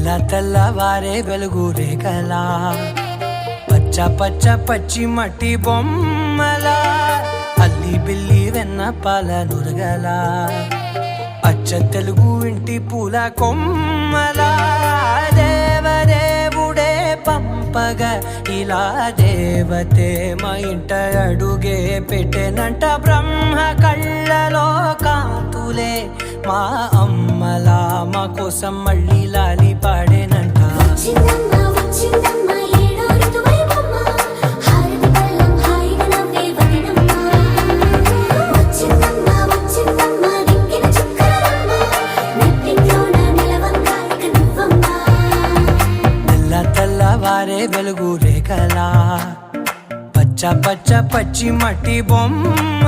తెల్ల తెల్లవారే వెలుగు రేఖలా పచ్చ పచ్చ పచ్చి మట్టి బొమ్మలా అల్లి బిల్లి వెన్న పాల నురగలా అచ్చ తెలుగు ఇంటి పూల కొమ్మలా దేవదేవుడే పంపగా ఇలా దేవతే మా ఇంట అడుగే పెట్టెనంట బ్రహ్మ కళ్ళలో కాంతులే మా అమ్మలా మా కోసం మళ్ళీ లాలి పాడేనంట తెల్లవారే వెలుగు రేఖలా పచ్చ పచ్చ పచ్చి మట్టి బొమ్మ